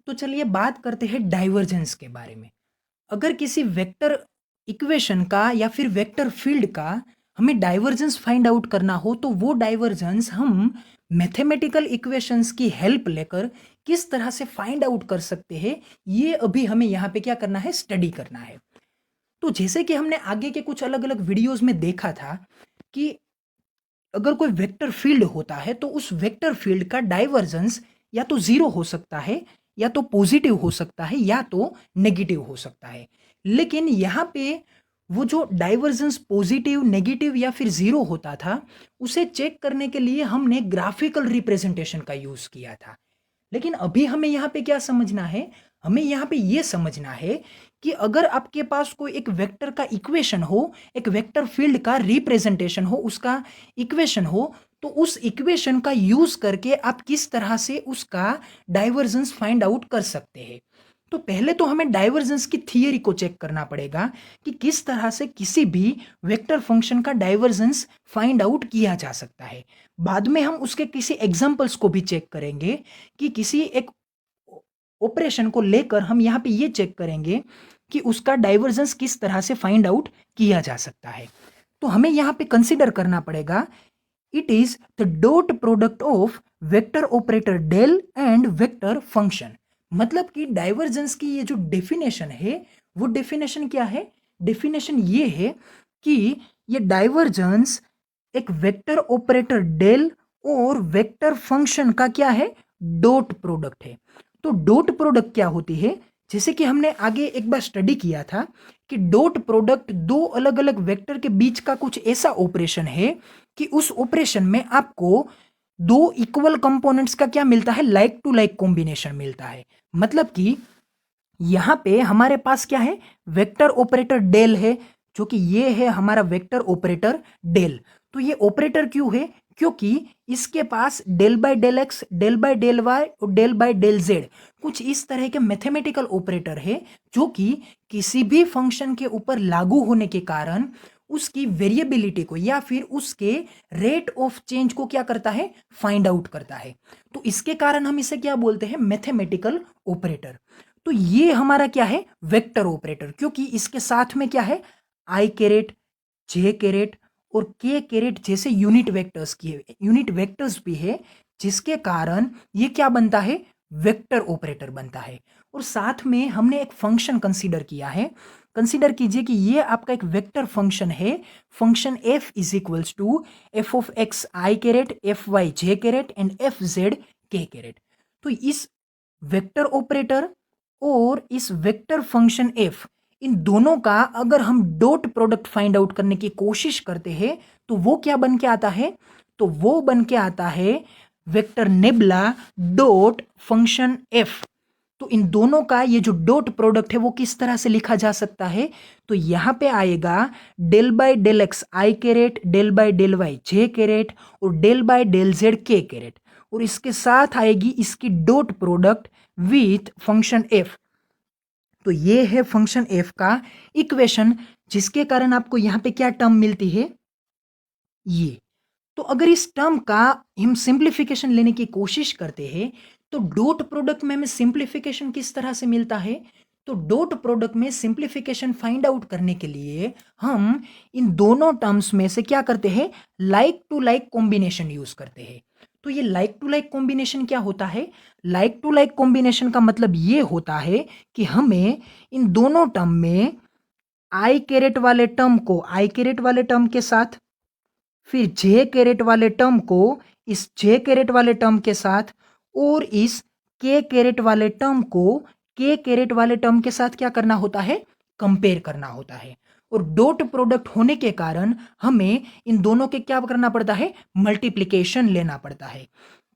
तो चलिए बात करते हैं डाइवर्जेंस के बारे में। अगर किसी वेक्टर इक्वेशन का या फिर वेक्टर फील्ड का हमें डाइवर्जेंस फाइंड आउट करना हो तो वो डाइवर्जेंस हम मैथमेटिकल इक्वेशंस की हेल्प लेकर किस तरह से फाइंड आउट कर सकते हैं, ये अभी हमें यहाँ पे क्या करना है, स्टडी करना है। तो जैसे कि हमने आगे के कुछ अलग अलग वीडियोस में देखा था कि अगर कोई वेक्टर फील्ड होता है तो उस वेक्टर फील्ड का डाइवर्जेंस या तो जीरो हो सकता है, या तो पॉजिटिव हो सकता है, या तो नेगेटिव हो सकता है। लेकिन यहाँ पे वो जो डाइवर्जेंस पॉजिटिव, नेगेटिव या फिर जीरो होता था, उसे चेक करने के लिए हमने ग्राफिकल रिप्रेजेंटेशन का यूज किया था। लेकिन अभी हमें यहाँ पे क्या समझना है, हमें यहाँ पे ये समझना है कि अगर आपके पास कोई एक वेक्टर का इक्वेशन हो, एक वेक्टर फील्ड का रिप्रेजेंटेशन हो, उसका इक्वेशन हो, तो उस इक्वेशन का यूज करके आप किस तरह से उसका डाइवर्जेंस फाइंड आउट कर सकते हैं। तो पहले तो हमें डाइवर्जेंस की थियरी को चेक करना पड़ेगा कि किस तरह से किसी भी वेक्टर फंक्शन का डाइवर्जेंस फाइंड आउट किया जा सकता है। बाद में हम उसके किसी एग्जांपल्स को भी चेक करेंगे कि किसी एक ऑपरेशन को लेकर हम यहाँ पे ये चेक करेंगे कि उसका डाइवर्जेंस किस तरह से फाइंड आउट किया जा सकता है। तो हमें यहाँ पे कंसीडर करना पड़ेगा, it is the dot product of vector operator del and vector function. मतलब कि डाइवर्जेंस की ये जो डेफिनेशन है, वो डेफिनेशन क्या है, डेफिनेशन ये है कि ये डाइवर्जेंस एक वेक्टर ऑपरेटर डेल और वेक्टर फंक्शन का क्या है, डॉट प्रोडक्ट है। तो डॉट प्रोडक्ट क्या होती है, जैसे कि हमने आगे एक बार स्टडी किया था कि डॉट प्रोडक्ट दो अलग अलग वेक्टर के बीच का कुछ ऐसा ऑपरेशन है कि उस ऑपरेशन में आपको दो इक्वल कंपोनेंट्स का क्या मिलता है, लाइक टू लाइक कॉम्बिनेशन मिलता है। मतलब कि यहां पे हमारे पास क्या है, वेक्टर ऑपरेटर डेल है, जो कि ये है हमारा वेक्टर ऑपरेटर डेल। तो ये ऑपरेटर क्यों है, क्योंकि इसके पास del by del X, del by del Y और डेल बाय डेल जेड कुछ इस तरह के मैथमेटिकल ऑपरेटर है, जो कि किसी भी फंक्शन के ऊपर लागू होने के कारण उसकी वेरिएबिलिटी को या फिर उसके रेट ऑफ चेंज को क्या करता है, फाइंड आउट करता है। तो इसके कारण हम इसे क्या बोलते हैं, मैथमेटिकल ऑपरेटर। तो ये हमारा क्या है, वेक्टर ऑपरेटर, क्योंकि इसके साथ में क्या है, आई कैरेट, जे कैरेट और के कैरेट जैसे यूनिट वेक्टर्स भी है, जिसके कारण ये क्या बनता है, वेक्टर ऑपरेटर बनता है। और साथ में हमने एक फंक्शन कंसीडर किया है। कंसीडर कीजिए कि ये आपका एक वेक्टर फंक्शन है, function f is equals to F of X I caret, F Y J caret and F Z K caret. तो इस वेक्टर ऑपरेटर और इस वेक्टर फंक्शन f, इन दोनों का अगर हम डॉट प्रोडक्ट फाइंड आउट करने की कोशिश करते हैं तो वो क्या बन के आता है, तो वो बन के आता है vector nebula dot function f। तो इन दोनों का ये जो डॉट प्रोडक्ट है वो किस तरह से लिखा जा सकता है, तो यहां पे आएगा del by del X I caret, del by del Y J caret और del by del Z K caret, और इसके साथ आएगी इसकी dot product with function F. तो ये है फंक्शन एफ का इक्वेशन, जिसके कारण आपको यहां पे क्या टर्म मिलती है, ये। तो अगर इस टर्म का हम सिंप्लीफिकेशन लेने की कोशिश करते हैं तो डॉट प्रोडक्ट में हमें सिंप्लीफिकेशन किस तरह से मिलता है, तो डॉट प्रोडक्ट में सिंप्लीफिकेशन फाइंड आउट करने के लिए हम इन दोनों टर्म्स में से क्या करते हैं, like to like combination use करते हैं। तो ये लाइक टू लाइक कॉम्बिनेशन क्या होता है, लाइक टू लाइक कॉम्बिनेशन का मतलब ये होता है कि हमें इन दोनों टर्म में आई कैरेट वाले टर्म को आई कैरेट वाले टर्म के साथ, फिर जे कैरेट वाले टर्म को इस जे कैरेट वाले टर्म के साथ, और इस के कैरेट वाले टर्म को के कैरेट वाले टर्म के साथ क्या करना होता है, कंपेयर करना होता है। और डॉट प्रोडक्ट होने के कारण हमें इन दोनों के क्या करना पड़ता है, मल्टीप्लिकेशन लेना पड़ता है।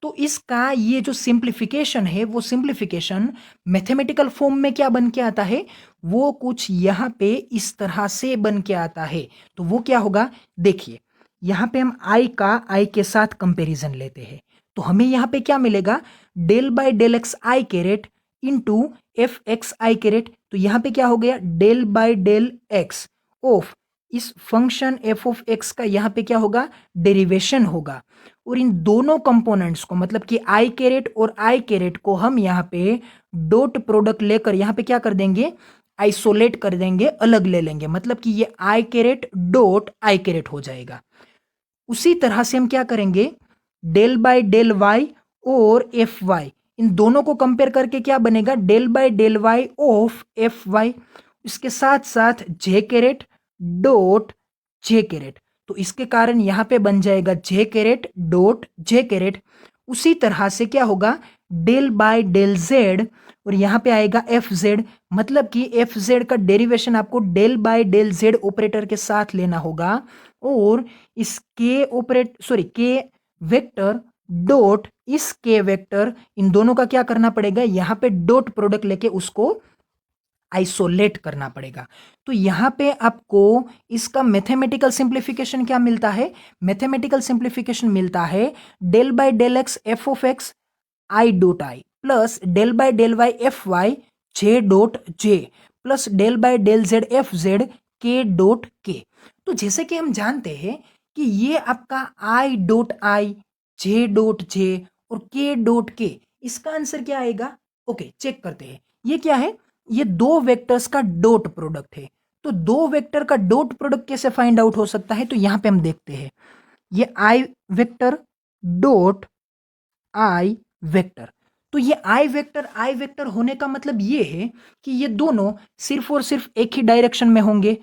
तो इसका ये जो सिंप्लीफिकेशन है, वो सिंप्लीफिकेशन मैथमेटिकल फॉर्म में क्या बन के आता है, वो कुछ यहाँ पे इस तरह से बन के आता है। तो वो क्या होगा, देखिए यहाँ पे हम आई के साथ कंपैरिजन लेते हैं, तो हमें यहाँ पे क्या मिलेगा, del by del X I caret into F X I caret. तो यहाँ पे क्या हो गया, del by del X of इस फंक्शन एफ ऑफ एक्स का यहाँ पे क्या होगा, डेरिवेशन होगा। और इन दोनों कंपोनेंट्स को मतलब कि आई कैरेट और आई कैरेट को हम यहाँ पे डॉट प्रोडक्ट लेकर यहाँ पे क्या कर देंगे, आइसोलेट कर देंगे, अलग ले लेंगे, मतलब कि ये I caret dot I caret हो जाएगा। उसी तरह से हम क्या करेंगे, डेल बाय डेल वाई और एफ वाई, इन दोनों को कंपेयर करके क्या बनेगा, del by del Y of F Y. इसके साथ साथ J caret dot J caret, तो इसके कारण यहां पे बन जाएगा J caret dot J caret. उसी तरह से क्या होगा, डेल बाय डेल जेड और यहां पे आएगा एफ जेड, मतलब कि एफ जेड का डेरिवेशन आपको del by del Z operator के साथ लेना होगा। और इस K operate sorry K vector dot इस के वेक्टर, इन दोनों का क्या करना पड़ेगा, यहां पे डॉट प्रोडक्ट लेके उसको आइसोलेट करना पड़ेगा। तो यहां पे आपको इसका मैथमेटिकल सिंप्लीफिकेशन क्या मिलता है, मैथमेटिकल सिंप्लीफिकेशन मिलता है del by del X F of X I dot I plus del by del Y F Y J dot J plus del by del Z F Z K dot K. तो जैसे कि हम जानते हैं कि ये आपका आई डॉट आई, जे dot जे और के डॉट के, इसका आंसर क्या आएगा, ओके चेक करते हैं। ये क्या है, ये दो वेक्टर्स का डॉट प्रोडक्ट है। तो दो वेक्टर का डॉट प्रोडक्ट कैसे फाइंड आउट हो सकता है, तो यहां पे हम देखते हैं, ये आई वेक्टर डॉट आई वेक्टर। तो ये आई वेक्टर होने का मतलब ये है कि ये दोनों सिर्फ और सिर्फ एक ही डायरेक्शन में होंगे।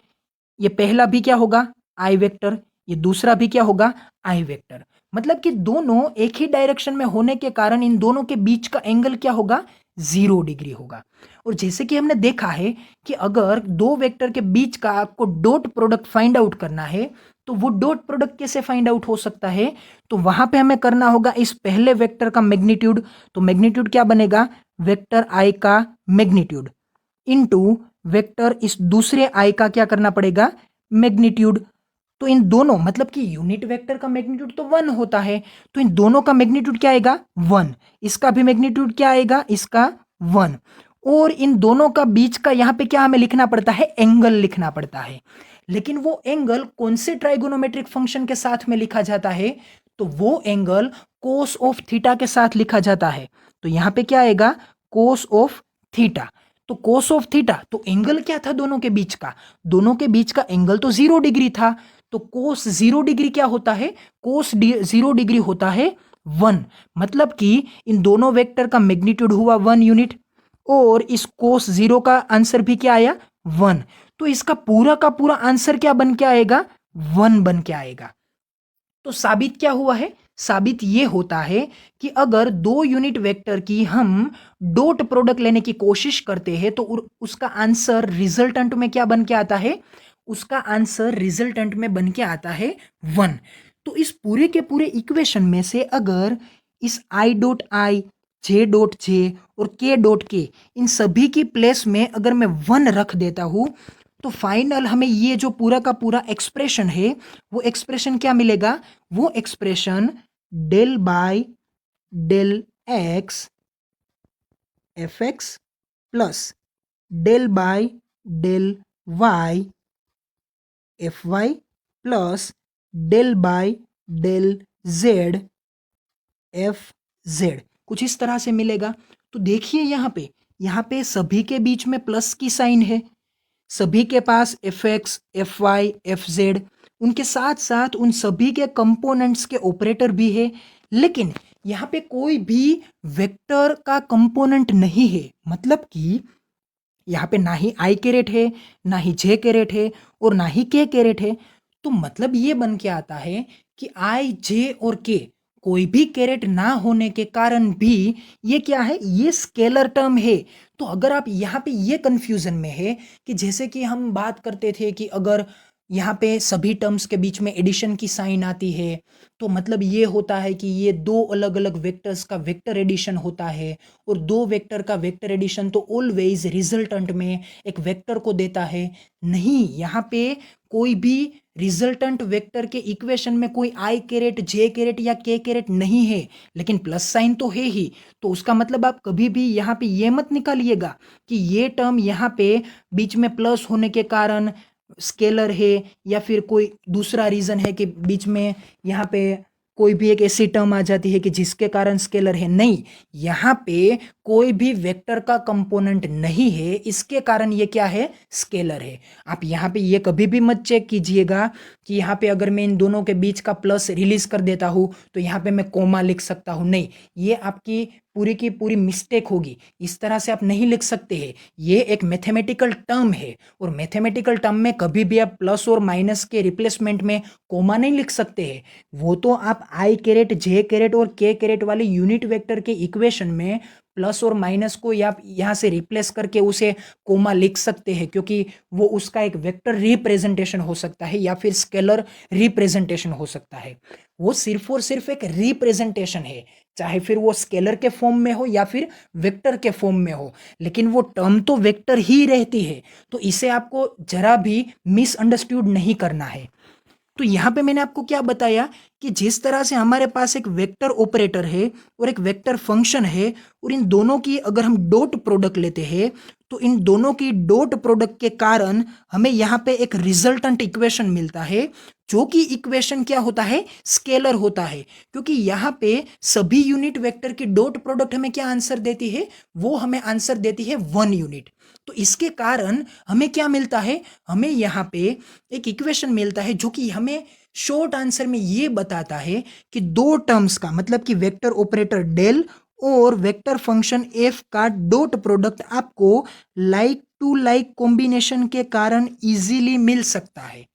ये पहला भी क्या होगा, आई वेक्टर, ये दूसरा भी क्या होगा, आई वेक्टर। मतलब कि दोनों एक ही डायरेक्शन में होने के कारण इन दोनों के बीच का एंगल क्या होगा, 0 डिग्री होगा। और जैसे कि हमने देखा है कि अगर दो वेक्टर के बीच का आपको डॉट प्रोडक्ट फाइंड आउट करना है, तो वो डॉट प्रोडक्ट कैसे फाइंड आउट हो सकता है, तो वहां पे हमें करना होगा इस पहले वेक्टर का मैग्नीट्यूड। तो मैग्नीट्यूड क्या बनेगा, वेक्टर आई का मैग्नीट्यूड इनटू वेक्टर इस दूसरे आई का क्या करना पड़ेगा, मैग्नीट्यूड। तो इन दोनों मतलब कि यूनिट वेक्टर का मैग्नीट्यूड तो 1 होता है, तो इन दोनों का मैग्नीट्यूड क्या आएगा, 1। इसका भी मैग्नीट्यूड क्या आएगा, इसका 1। और इन दोनों का बीच का यहां पे क्या हमें लिखना पड़ता है, एंगल लिखना पड़ता है। लेकिन वो एंगल कौन से ट्राइगोनोमेट्रिक फंक्शन के साथ में लिखा जाता है, तो वो एंगल कोस ऑफ थीटा के साथ लिखा जाता है। तो यहां पे क्या आएगा, कोस ऑफ थीटा। तो कोस ऑफ थीटा, तो एंगल क्या था दोनों के बीच का, दोनों के बीच का एंगल तो 0 डिग्री था। तो कोस 0 डिग्री क्या होता है, कोस 0 डिग्री होता है 1। मतलब कि इन दोनों वेक्टर का मैग्नीट्यूड हुआ 1 यूनिट और इस कोस 0 का आंसर भी क्या आया, 1। तो इसका पूरा का पूरा आंसर क्या बन के आएगा, 1 बन के आएगा। तो साबित क्या हुआ है, साबित ये होता है कि अगर दो यूनिट वेक्टर की हम डॉट प्रोडक्ट लेने की कोशिश करते हैं तो उसका आंसर रिजल्टेंट में क्या बन के आता है, उसका आंसर रिजल्टेंट में बन के आता है 1। तो इस पूरे के पूरे इक्वेशन में से अगर इस आई डॉट आई, जे डॉट जे और के डॉट के, इन सभी की प्लेस में अगर मैं 1 रख देता हूं, तो फाइनल हमें ये जो पूरा का पूरा एक्सप्रेशन है, वो एक्सप्रेशन क्या मिलेगा, वो expression del by del X F X plus del by del Y F Y plus del by del Z F Z, कुछ इस तरह से मिलेगा। तो देखिए यहाँ पे सभी के बीच में प्लस की साइन है, सभी के पास F X F Y F Z, उनके साथ साथ उन सभी के कंपोनेंट्स के ऑपरेटर भी है। लेकिन यहाँ पे कोई भी वेक्टर का कंपोनेंट नहीं है, मतलब कि यहाँ पे ना ही आई कैरेट है, ना ही जे कैरेट है और ना ही के कैरेट है। तो मतलब ये बन के आता है कि आई जे और के कोई भी कैरेट ना होने के कारण भी ये क्या है, ये स्केलर टर्म है। तो अगर आप यहाँ पे ये कंफ्यूजन में है कि जैसे कि हम बात करते थे कि अगर यहाँ पे सभी टर्म्स के बीच में एडिशन की साइन आती है, तो मतलब ये होता है कि ये दो अलग अलग वेक्टर्स का वेक्टर एडिशन होता है, और दो वेक्टर का वेक्टर एडिशन तो ऑलवेज रिजल्टेंट में एक वेक्टर को देता है। नहीं, यहाँ पे कोई भी रिजल्टेंट वेक्टर के इक्वेशन में कोई आई कैरेट जे कैरेट या के कैरेट नहीं है, लेकिन प्लस साइन तो है ही। तो उसका मतलब आप कभी भी यहाँ पे ये मत निकालिएगा कि ये टर्म यहाँ पे बीच में प्लस होने के कारण स्केलर है या फिर कोई दूसरा रीज़न है कि बीच में यहाँ पे कोई भी एक ऐसी टर्म आ जाती है कि जिसके कारण स्केलर है, नहीं, यहाँ पे कोई भी वेक्टर का कंपोनेंट नहीं है, इसके कारण ये क्या है, स्केलर है। आप यहाँ पे ये कभी भी मत चेक कीजिएगा कि यहाँ पे अगर मैं इन दोनों के बीच का प्लस रिलीज कर देता हूँ तो यहाँ पे मैं कोमा लिख सकता हूँ, नहीं, ये आपकी पूरी की पूरी मिस्टेक होगी। इस तरह से आप नहीं लिख सकते हैं। ये एक मैथमेटिकल टर्म है और मैथमेटिकल टर्म में कभी भी आप प्लस और माइनस के रिप्लेसमेंट में कोमा नहीं लिख सकते हैं। वो तो आप आई कैरेट, जे कैरेट और के कैरेट वाले यूनिट वेक्टर के इक्वेशन में प्लस और माइनस को या यहाँ से रिप्लेस करके उसे कोमा लिख सकते हैं, क्योंकि वो उसका एक वेक्टर रिप्रेजेंटेशन हो सकता है या फिर स्केलर रिप्रेजेंटेशन हो सकता है। वो सिर्फ और सिर्फ एक रिप्रेजेंटेशन है, चाहे फिर वो स्केलर के फॉर्म में हो या फिर वेक्टर के फॉर्म में हो, लेकिन वो टर्म तो वेक्टर ही रहती है। तो इसे आपको जरा भी मिसअंडरस्टूड नहीं करना है। तो यहाँ पे मैंने आपको क्या बताया कि जिस तरह से हमारे पास एक वेक्टर ऑपरेटर है और एक वेक्टर फंक्शन है और इन दोनों की अगर हम डॉट प्रोडक्ट लेते हैं तो इन दोनों की डॉट प्रोडक्ट के कारण हमें यहाँ पे एक रिजल्टेंट इक्वेशन मिलता है, जो कि इक्वेशन क्या होता है, स्केलर होता है। क्योंकि यहाँ पे सभी यूनिट वेक्टर की डॉट प्रोडक्ट हमें क्या आंसर देती है, वो हमें आंसर देती है 1 यूनिट। तो इसके कारण हमें क्या मिलता है, हमें यहाँ पे एक इक्वेशन मिलता है जो कि हमें शॉर्ट आंसर में ये बताता है कि दो टर्म्स का मतलब कि वेक्टर ऑपरेटर डेल और वेक्टर फंक्शन एफ का डॉट प्रोडक्ट आपको लाइक टू लाइक कॉम्बिनेशन के कारण इजीली मिल सकता है।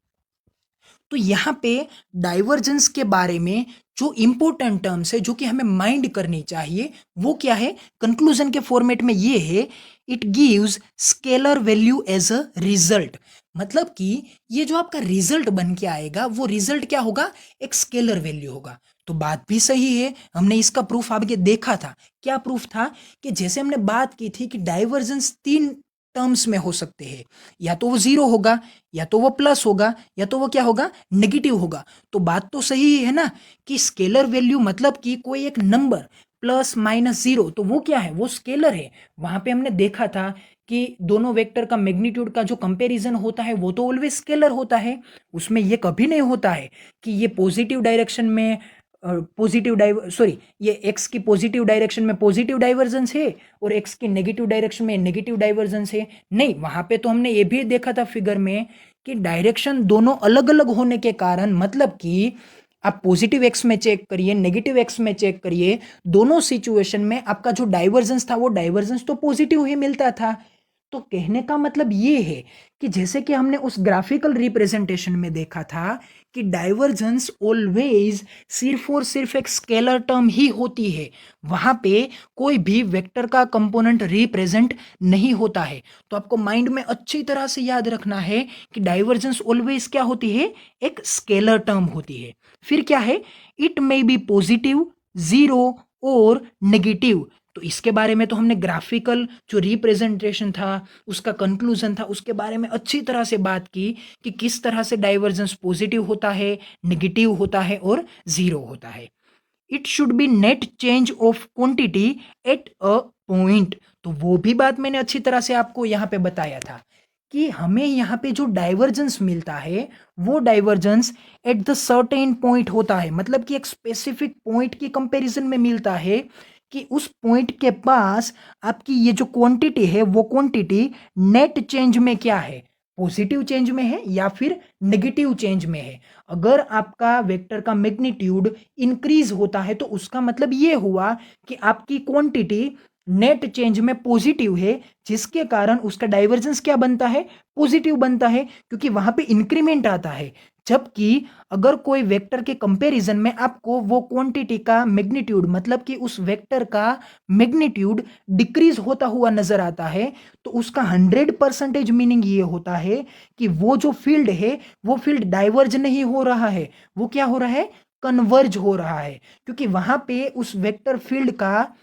तो यहाँ पे डाइवर्जेंस के बारे में जो इंपॉर्टेंट टर्म्स है जो कि हमें माइंड करनी चाहिए वो क्या है, कंक्लूजन के फॉर्मेट में ये है, it gives scalar value as a result. मतलब कि ये जो आपका रिजल्ट बन के आएगा वो रिजल्ट क्या होगा, एक स्केलर वैल्यू होगा। तो बात भी सही है, हमने इसका प्रूफ आगे देखा था। क्या प्रूफ था कि जैसे हमने बात की थी कि डाइवर्जेंस 3 टर्म्स में हो सकते हैं, या तो वो जीरो होगा, या तो वो प्लस होगा, या तो वो क्या होगा, नेगेटिव होगा। तो बात तो सही है ना कि स्केलर वैल्यू मतलब कि कोई एक नंबर प्लस माइनस जीरो, तो वो क्या है, वो स्केलर है। वहां पे हमने देखा था कि दोनों वेक्टर का मैग्नीट्यूड का जो कंपैरिजन होता है वो तो ऑलवेज स्केलर होता है। उसमें ये कभी नहीं होता है कि ये पॉजिटिव डायरेक्शन में ये एक्स की पॉजिटिव डायरेक्शन में पॉजिटिव डाइवर्जेंस है और एक्स की नेगेटिव डायरेक्शन में नेगेटिव डाइवर्जेंस है। नहीं, वहां पे तो हमने ये भी देखा था फिगर में कि डायरेक्शन दोनों अलग अलग होने के कारण, मतलब कि आप पॉजिटिव एक्स में चेक करिए, नेगेटिव एक्स में चेक करिए, दोनों सिचुएशन में आपका जो डाइवर्जेंस था वो डाइवर्जेंस तो पॉजिटिव ही मिलता था। तो कहने का मतलब ये है कि जैसे कि हमने उस ग्राफिकल रिप्रेजेंटेशन में देखा था कि डाइवर्जेंस ऑलवेज सिर्फ और सिर्फ एक स्केलर टर्म ही होती है, वहां पे कोई भी वेक्टर का कंपोनेंट रिप्रेजेंट नहीं होता है। तो आपको माइंड में अच्छी तरह से याद रखना है कि डाइवर्जेंस ऑलवेज क्या होती है, एक स्केलर टर्म होती है। फिर क्या है, it may be positive, zero और नेगेटिव। तो इसके बारे में तो हमने ग्राफिकल जो रिप्रेजेंटेशन था उसका कंक्लूजन था उसके बारे में अच्छी तरह से बात की कि किस तरह से डाइवर्जेंस पॉजिटिव होता है, नेगेटिव होता है और जीरो होता है। It should be net change of quantity at a point. तो वो भी बात मैंने अच्छी तरह से आपको यहाँ पे बताया था कि हमें यहाँ पे जो डाइवर्जेंस मिलता है वो divergence eight the certain point होता है, मतलब कि एक स्पेसिफिक पॉइंट की कंपैरिजन में मिलता है कि उस पॉइंट के पास आपकी ये जो क्वांटिटी है वो क्वांटिटी नेट चेंज में क्या है, पॉजिटिव चेंज में है या फिर नेगेटिव चेंज में है। अगर आपका वेक्टर का मैग्नीट्यूड इंक्रीज होता है तो उसका मतलब ये हुआ कि आपकी क्वांटिटी नेट चेंज में पॉजिटिव है, जिसके कारण उसका डाइवर्जेंस क्या बनता है, पॉजिटिव बनता है, क्योंकि वहां पे इंक्रीमेंट आता है। जबकि अगर कोई वेक्टर के कंपैरिजन में आपको वो क्वांटिटी का मैग्नीट्यूड मतलब कि उस वेक्टर का मैग्नीट्यूड डिक्रीज होता हुआ नजर आता है तो उसका 100% मीनिंग ये होता है कि वो जो फील्ड है वो फील्ड डाइवर्ज नहीं हो रहा है, वो क्या हो रहा है, कन्वर्ज हो रहा है। क्योंकि वहां पे उस वेक्टर फील्ड का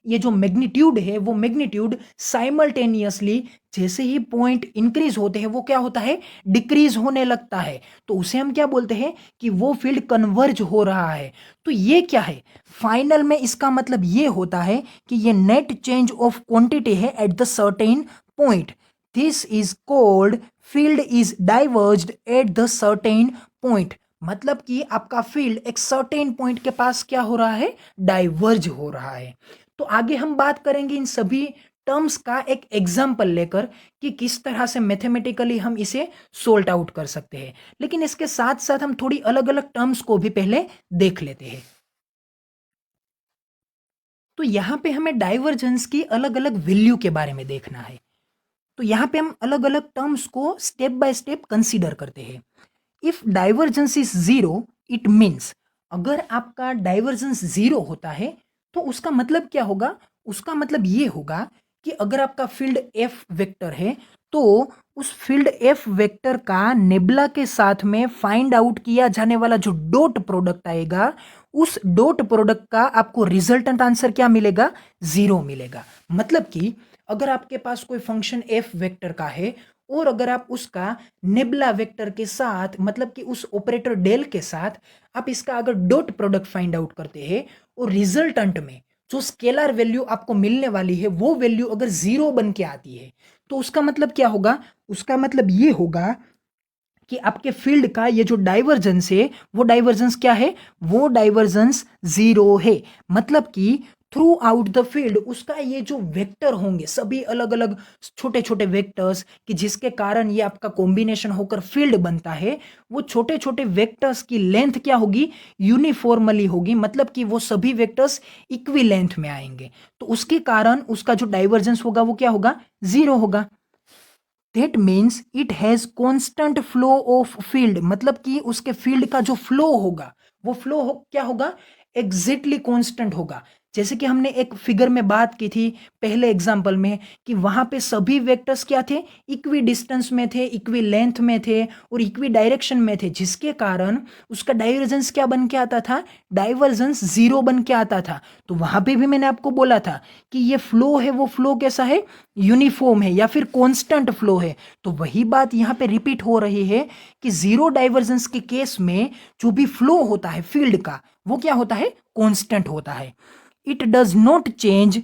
ये जो मैग्नीट्यूड है वो मैग्नीट्यूड साइमल्टेनियसली जैसे ही पॉइंट इंक्रीज होते हैं वो क्या होता है, डिक्रीज होने लगता है। तो उसे हम क्या बोलते हैं कि वो फील्ड कन्वर्ज हो रहा है। तो ये क्या है, फाइनल में इसका मतलब ये होता है कि ये नेट चेंज ऑफ क्वांटिटी है at the certain point. This is called field is diverged at the certain point. मतलब कि आपका फील्ड एक सर्टेन पॉइंट के पास क्या हो रहा है, डाइवर्ज हो रहा है। तो आगे हम बात करेंगे इन सभी टर्म्स का एक एग्जाम्पल लेकर कि किस तरह से मैथमेटिकली हम इसे सोल्ट आउट कर सकते हैं। लेकिन इसके साथ साथ हम थोड़ी अलग अलग टर्म्स को भी पहले देख लेते हैं। तो यहाँ पे हमें डाइवर्जेंस की अलग अलग वैल्यू के बारे में देखना है। तो यहाँ पे हम अलग अलग टर्म्स को स्टेप बाय स्टेप कंसीडर करते हैं। If divergence is zero it means, अगर आपका डाइवर्जेंस जीरो होता है तो उसका मतलब क्या होगा, उसका मतलब ये होगा कि अगर आपका फील्ड एफ वेक्टर है तो उस फील्ड एफ वेक्टर का नेबुला के साथ में फाइंड आउट किया जाने वाला जो डॉट प्रोडक्ट आएगा, उस डॉट प्रोडक्ट का आपको रिजल्टेंट आंसर क्या मिलेगा, जीरो मिलेगा। मतलब कि अगर आपके पास कोई फंक्शन एफ वेक्टर का है और अगर आप उसका नेबुला वेक्टर के साथ, मतलब कि उस ऑपरेटर डेल के साथ आप इसका अगर डॉट प्रोडक्ट फाइंड आउट करते हैं और रिजल्टेंट में जो स्केलर वैल्यू आपको मिलने वाली है वो वैल्यू अगर जीरो बन के आती है तो उसका मतलब क्या होगा, उसका मतलब ये होगा कि आपके फील्ड का ये जो डाइवर्जेंस है वो डाइवर्जेंस क्या है, वो डाइवर्जेंस जीरो है। मतलब कि थ्रू आउट द फील्ड उसका ये जो वेक्टर होंगे सभी अलग अलग छोटे छोटे वेक्टर्स कि जिसके कारण ये आपका कॉम्बिनेशन होकर फील्ड बनता है, वो छोटे छोटे वेक्टर्स की लेंथ क्या होगी, यूनिफॉर्मली होगी। मतलब कि वो सभी वेक्टर्स इक्वी लेंथ में आएंगे तो उसके कारण उसका जो डाइवर्जेंस होगा वो क्या होगा, जीरो होगा। That means it has constant flow of field. मतलब कि उसके फील्ड का जो फ्लो होगा वो फ्लो क्या होगा, एग्जैक्टली कॉन्स्टेंट होगा। जैसे कि हमने एक फिगर में बात की थी पहले एग्जांपल में कि वहां पे सभी वेक्टर्स क्या थे, इक्वी डिस्टेंस में थे, इक्वी लेंथ में थे और इक्वी डायरेक्शन में थे, जिसके कारण उसका डाइवर्जेंस क्या बन के आता था, डाइवर्जेंस जीरो बन के आता था। तो वहां पे भी मैंने आपको बोला था कि ये फ्लो है वो फ्लो कैसा है, यूनिफॉर्म है या फिर कांस्टेंट फ्लो है। तो वही बात यहाँ पे रिपीट हो रही है कि जीरो डाइवर्जेंस के केस में जो भी फ्लो होता है फील्ड का वो क्या होता है, कांस्टेंट होता है। It does not change,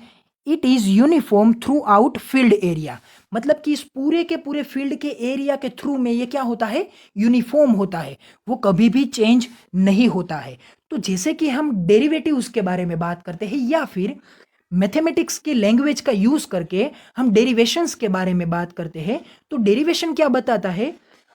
it is uniform through out field area. मतलब कि इस पूरे के पूरे फील्ड के एरिया के थ्रू में ये क्या होता है, यूनिफॉर्म होता है, वो कभी भी चेंज नहीं होता है। तो जैसे कि हम डेरिवेटिव्स के बारे में बात करते हैं या फिर मैथमेटिक्स की लैंग्वेज का यूज करके हम डेरिवेशंस के बारे में बात करते हैं, तो डेरिवेशन क्या बताता है,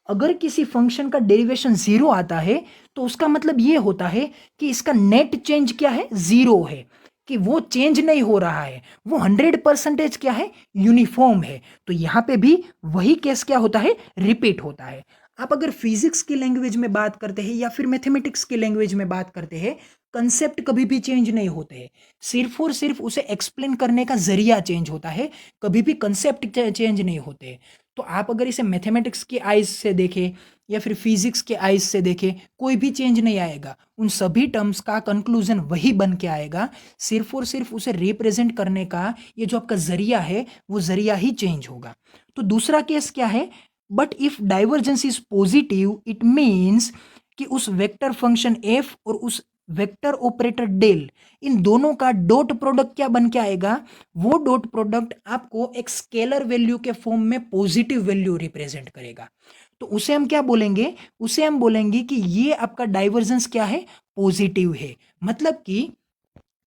अगर किसी फंक्शन का डेरिवेशन जीरो आता है तो उसका मतलब ये होता है कि इसका नेट चेंज क्या है, जीरो है, कि वो चेंज नहीं हो रहा है, वो 100% क्या है, यूनिफॉर्म है। तो यहाँ पे भी वही केस क्या होता है, रिपीट होता है। आप अगर फिजिक्स की लैंग्वेज में बात करते हैं या फिर मैथमेटिक्स की लैंग्वेज में बात करते हैं, कंसेप्ट कभी भी चेंज नहीं होते हैं, सिर्फ और सिर्फ उसे एक्सप्लेन करने का जरिया चेंज होता है, कभी भी कंसेप्ट चेंज नहीं होते। तो आप अगर इसे मैथमेटिक्स की आइज से देखें या फिर फिजिक्स के आइज से देखें, कोई भी चेंज नहीं आएगा, उन सभी टर्म्स का कंक्लूजन वही बन के आएगा, सिर्फ और सिर्फ उसे रिप्रेजेंट करने का ये जो आपका जरिया है वो जरिया ही चेंज होगा। तो दूसरा केस क्या है, but if divergence is positive it means कि उस वेक्टर फंक्शन एफ और उस वेक्टर ऑपरेटर डेल, इन दोनों का डॉट प्रोडक्ट क्या बन के आएगा, वो डॉट प्रोडक्ट आपको एक स्केलर वैल्यू के फॉर्म में पॉजिटिव वैल्यू रिप्रेजेंट करेगा। तो उसे हम क्या बोलेंगे, उसे हम बोलेंगे कि ये आपका डाइवर्जेंस क्या है, पॉजिटिव है। मतलब कि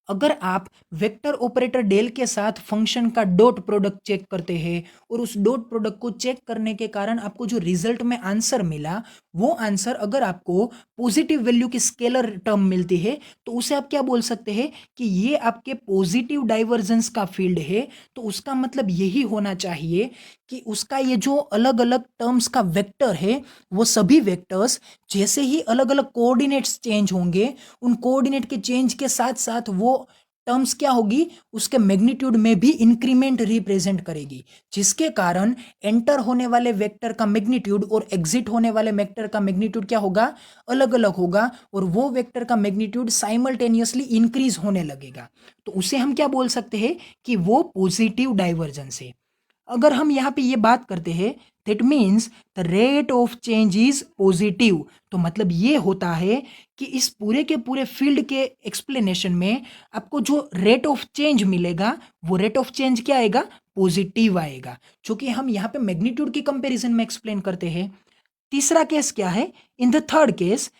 अगर आप वेक्टर ऑपरेटर डेल के साथ फंक्शन का डॉट प्रोडक्ट चेक करते हैं और उस डॉट प्रोडक्ट को चेक करने के कारण आपको जो रिजल्ट में आंसर मिला वो आंसर अगर आपको पॉजिटिव वैल्यू की स्केलर टर्म मिलती है तो उसे आप क्या बोल सकते हैं कि ये आपके पॉजिटिव डाइवर्जेंस का फील्ड है। तो उसका मतलब यही होना चाहिए कि उसका ये जो अलग अलग टर्म्स का वेक्टर है वो सभी वेक्टर्स जैसे ही अलग अलग कोऑर्डिनेट्स चेंज होंगे, उन कोऑर्डिनेट के चेंज के साथ साथ वो टर्म्स क्या होगी, उसके मैग्नीट्यूड में भी इंक्रीमेंट रिप्रेजेंट करेगी, जिसके कारण एंटर होने वाले वेक्टर का मैग्नीट्यूड और एग्जिट होने वाले वेक्टर का मैग्नीट्यूड क्या होगा, अलग अलग होगा और वो वेक्टर का मैग्नीट्यूड साइमल्टेनियसली इंक्रीज होने लगेगा। तो उसे हम क्या बोल सकते हैं कि वो पॉजिटिव डाइवर्जेंस है। अगर हम यहाँ पे ये बात करते हैं that means the rate of change is positive, तो मतलब ये होता है कि इस पूरे के पूरे फील्ड के एक्सप्लेनेशन में आपको जो रेट ऑफ चेंज मिलेगा वो रेट ऑफ चेंज क्या आएगा, पॉजिटिव आएगा, जो कि हम यहाँ पे मैग्नीट्यूड की कंपैरिजन में एक्सप्लेन करते हैं। तीसरा केस क्या है? In the third case,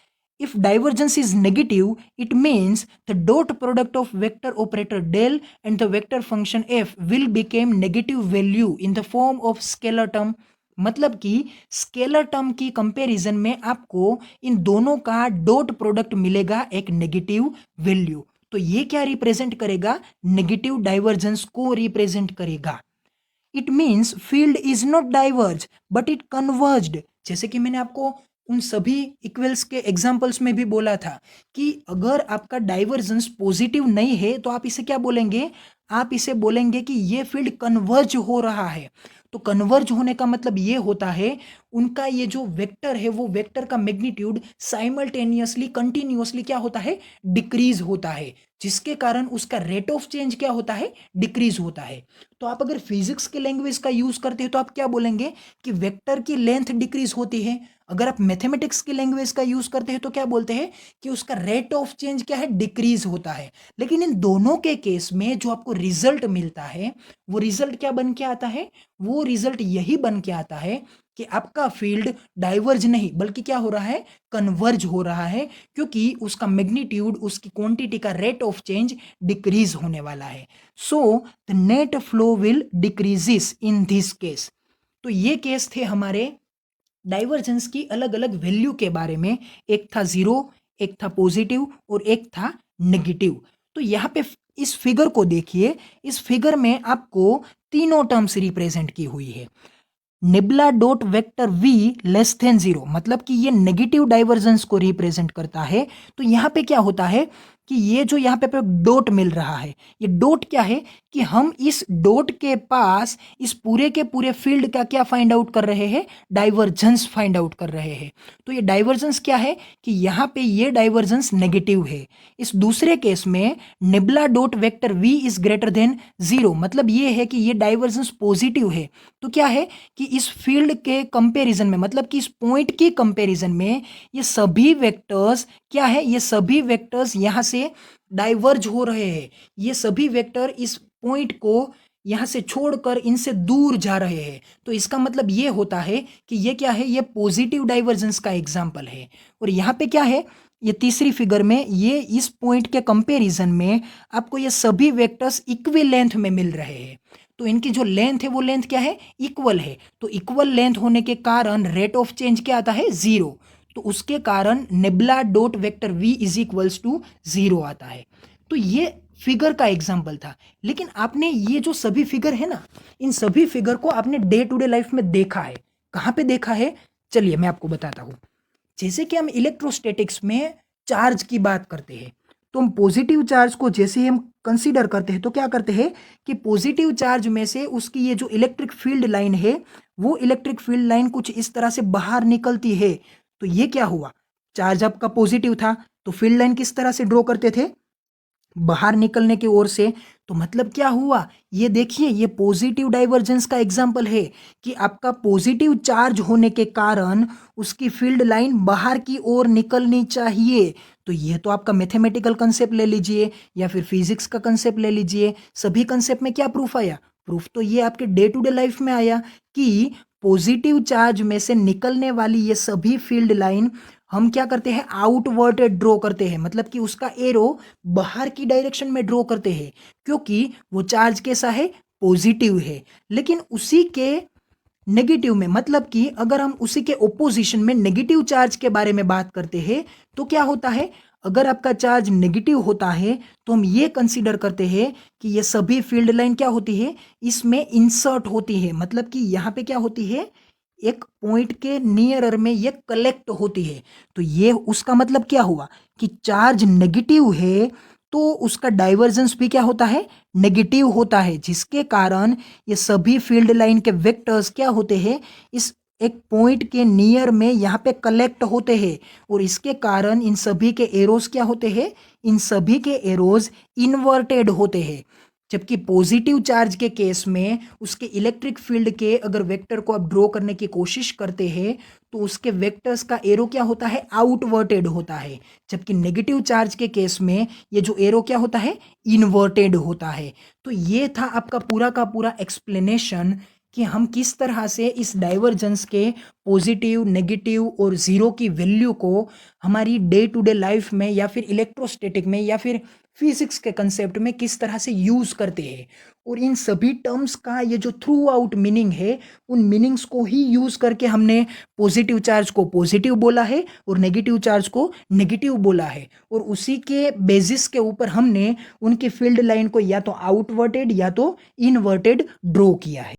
if divergence is negative, it means the dot product of vector operator del and the vector function f will become negative value in the form of scalar term। मतलब कि scalar term की comparison में आपको इन दोनों का dot product मिलेगा एक negative value. तो ये क्या रिप्रेजेंट करेगा? नेगेटिव डाइवर्जेंस को रिप्रेजेंट करेगा। It means field is not diverge but it converged. जैसे कि मैंने आपको उन सभी इक्वल्स के एग्जाम्पल्स में भी बोला था कि अगर आपका डाइवर्जेंस पॉजिटिव नहीं है तो आप इसे क्या बोलेंगे? आप इसे बोलेंगे कि ये फील्ड कन्वर्ज हो रहा है। तो कन्वर्ज होने का मतलब ये होता है उनका ये जो वेक्टर है वो वेक्टर का मैग्नीट्यूड साइमल्टेनियसली कंटिन्यूअसली क्या होता है? डिक्रीज होता है, जिसके कारण उसका रेट ऑफ चेंज क्या होता है? डिक्रीज होता है। तो आप अगर फिजिक्स के लैंग्वेज का यूज करते हैं तो आप क्या बोलेंगे कि वेक्टर की लेंथ डिक्रीज होती है। अगर आप मैथमेटिक्स की लैंग्वेज का यूज करते हैं तो क्या बोलते हैं कि उसका रेट ऑफ चेंज क्या है? डिक्रीज होता है। लेकिन इन दोनों के केस में जो आपको रिजल्ट मिलता है वो रिजल्ट क्या बन के आता है? वो रिजल्ट यही बन के आता है कि आपका फील्ड डाइवर्ज नहीं बल्कि क्या हो रहा है? कन्वर्ज हो रहा है, क्योंकि उसका मैग्नीट्यूड, उसकी क्वांटिटी का रेट ऑफ चेंज डिक्रीज होने वाला है। So the net flow will decreases in this case. तो ये केस थे हमारे डाइवर्जेंस की अलग अलग वैल्यू के बारे में। एक था जीरो, एक था पॉजिटिव और एक था नेगेटिव। तो यहाँ पे इस फिगर को देखिए, इस फिगर में आपको तीनों टर्म्स रिप्रेजेंट की हुई है। Nabla dot vector V less than zero, मतलब कि ये नेगेटिव डाइवर्जेंस को रिप्रेजेंट करता है। तो यहाँ पे क्या होता है कि ये जो यहाँ पे डॉट मिल रहा है, ये डॉट क्या है कि हम इस डॉट के पास इस पूरे के पूरे फील्ड का क्या फाइंड आउट कर रहे हैं? डाइवर्जेंस फाइंड आउट कर रहे हैं। तो ये डाइवर्जेंस क्या है कि यहाँ पे ये डाइवर्जेंस नेगेटिव है। इस दूसरे केस में nabla dot vector V is greater than zero, मतलब ये है कि ये डाइवर्जेंस पॉजिटिव है। तो क्या है कि इस फील्ड के कंपैरिजन में, मतलब कि इस पॉइंट की कंपैरिजन में ये सभी वेक्टर्स क्या है? ये सभी वेक्टर्स यहाँ से डाइवर्ज हो रहे हैं। ये सभी वेक्टर इस पॉइंट को यहाँ से छोड़कर इनसे दूर जा रहे हैं। तो इसका मतलब ये होता है कि ये क्या है? ये पॉजिटिव डाइवर्जेंस का एग्जाम्पल है। और यहाँ पे क्या है? ये तीसरी फिगर में ये इस पॉइंट के कंपैरिजन में आपको ये सभी वेक्टर्स इक्वल लेंथ में मिल रहे हैं। तो इनकी जो लेंथ है वो लेंथ क्या है? इक्वल है। तो इक्वल लेंथ होने के कारण रेट ऑफ चेंज क्या आता है? जीरो। तो उसके कारण nabla dot vector v is equals to zero आता है। तो ये फिगर का एग्जाम्पल था। लेकिन आपने ये जो सभी फिगर है ना, इन सभी फिगर को आपने डे टू डे लाइफ में देखा है। कहाँ पे देखा है? चलिए मैं आपको बताता हूँ। जैसे कि हम इलेक्ट्रोस्टैटिक्स में चार्ज की बात करते हैं, तो हम पॉजिटिव चार्ज को जैसे ही हम कंसीडर करते हैं तो क्या करते हैं कि पॉजिटिव चार्ज में से उसकी ये जो इलेक्ट्रिक फील्ड लाइन है वो इलेक्ट्रिक फील्ड लाइन कुछ इस तरह से बाहर निकलती है। तो ये क्या हुआ? चार्ज आपका पॉजिटिव था तो फील्ड लाइन किस तरह से ड्रॉ करते थे? बाहर निकलने की ओर से। तो मतलब क्या हुआ? ये देखिए, ये पॉजिटिव डाइवर्जेंस का एग्जाम्पल है कि आपका पॉजिटिव चार्ज होने के कारण उसकी फील्ड लाइन बाहर की ओर निकलनी चाहिए। तो ये तो आपका मैथमेटिकल कंसेप्ट ले लीजिए या फिर फिजिक्स का कंसेप्ट ले लीजिए, सभी कंसेप्ट में क्या प्रूफ आया? प्रूफ तो ये आपके डे टू डे लाइफ में आया कि पॉजिटिव चार्ज में से निकलने वाली ये सभी फील्ड लाइन हम क्या करते हैं? आउटवर्ड ड्रॉ करते हैं, मतलब कि उसका एरो बाहर की डायरेक्शन में ड्रॉ करते हैं, क्योंकि वो चार्ज कैसा है? पॉजिटिव है। लेकिन उसी के नेगेटिव में, मतलब कि अगर हम उसी के ओपोजिशन में नेगेटिव चार्ज के बारे में बात करते हैं तो क्या होता है? अगर आपका चार्ज नेगेटिव होता है तो हम ये कंसीडर करते हैं कि ये सभी फील्ड लाइन क्या होती है? इसमें इंसर्ट होती है, मतलब कि यहाँ पे क्या होती है? एक पॉइंट के नियरर में ये कलेक्ट होती है। तो ये उसका मतलब क्या हुआ कि चार्ज नेगेटिव है तो उसका डाइवर्जेंस भी क्या होता है? नेगेटिव होता है, जिसके कारण ये सभी फील्ड लाइन के वेक्टर्स क्या होते हैं? इस एक पॉइंट के नियर में यहाँ पे कलेक्ट होते हैं और इसके कारण इन सभी के एरोज क्या होते हैं? इन सभी के एरोज इन्वर्टेड होते हैं। जबकि पॉजिटिव चार्ज के केस में उसके इलेक्ट्रिक फील्ड के अगर वेक्टर को आप ड्रॉ करने की कोशिश करते हैं तो उसके वेक्टर्स का एरो क्या होता है, आउटवर्टेड होता है। जबकि नेगेटिव चार्ज के केस में ये जो एरो क्या होता है, इनवर्टेड होता है। तो ये था आपका पूरा का पूरा एक्सप्लेनेशन कि हम किस तरह से इस डाइवर्जेंस के पॉजिटिव, नेगेटिव और ज़ीरो की वैल्यू को हमारी डे टू डे लाइफ में या फिर इलेक्ट्रोस्टैटिक में या फिर फिजिक्स के कंसेप्ट में किस तरह से यूज़ करते हैं। और इन सभी टर्म्स का ये जो थ्रू आउट मीनिंग है, उन मीनिंग्स को ही यूज़ करके हमने पॉजिटिव चार्ज को पॉजिटिव बोला है और नेगेटिव चार्ज को नेगेटिव बोला है। और उसी के बेसिस के ऊपर हमने उनकी फील्ड लाइन को या तो आउटवर्टेड या तो इनवर्टेड ड्रॉ किया है।